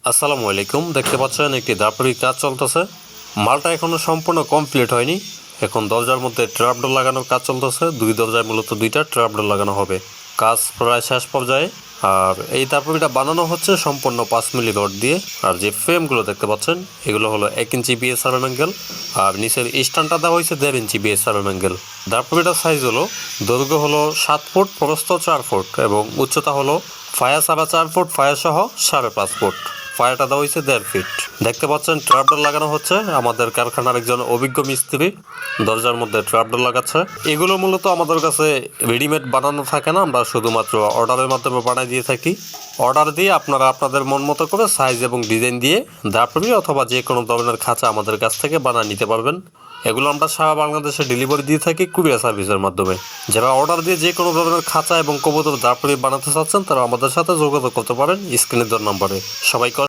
আসসালামু আলাইকুম। দেখতে পাচ্ছেন একটি দাপড়ি কাজ চলতেছে। মালটা এখনো সম্পূর্ণ কমপ্লিট হয়নি। এখন দরজার মধ্যে ট্র্যাপডোর লাগানোর কাজ চলতেছে। দুই দরজায় মূলত দুইটা ট্র্যাপডোর লাগানো হবে। কাজ প্রায় শেষ পর্যায়ে। আর এই দাপড়িটা বানানো হচ্ছে সম্পূর্ণ 5 মিলি রড দিয়ে। আর যে ফ্রেমগুলো দেখতে পাচ্ছেন এগুলো হলো 1 ইঞ্চি বিএসআরএম অ্যাঙ্গেল। আর নিচের স্ট্যান্ডটা দেওয়া হয়েছে 1.5 ইঞ্চি বিএসআরএম অ্যাঙ্গেল। দাপড়িটার সাইজ হলো, দৈর্ঘ্য হলো 7 ফুট, প্রস্থ 4 ফুট এবং উচ্চতা হলো ফায়া ছাড়া 4 ফুট, ফায়া সহ 5.5 ফুট। ফায়ারটা দেওয়া হয়েছে 1.5 ফিট। দেখতে পাচ্ছেন ট্র্যাপডোর লাগানো হচ্ছে। আমাদের কারখানার একজন অভিজ্ঞ মিস্ত্রি দরজার মধ্যে ট্র্যাপডোর লাগাচ্ছে। এগুলো মূলত আমাদের কাছে রেডিমেড বানানো থাকে না, আমরা শুধুমাত্র অর্ডারের মাধ্যমে বানাই দিয়ে থাকি। অর্ডার দিয়ে আপনারা আপনাদের মন মতো করে সাইজ এবং ডিজাইন দিয়ে দাপড়ি অথবা যে কোনো ধরনের খাঁচা আমাদের কাছ থেকে বানিয়ে নিতে পারবেন। এগুলো আমরা সারা বাংলাদেশে ডেলিভারি দিয়ে থাকি কুরিয়ার সার্ভিসের মাধ্যমে। যারা অর্ডার দিয়ে যে কোনো ধরনের খাঁচা এবং কবুতর দাপড়ি বানাতে চাচ্ছেন তারা আমাদের সাথে যোগাযোগ করতে পারেন স্ক্রিনের দেওয়া নম্বরে। সবাইকে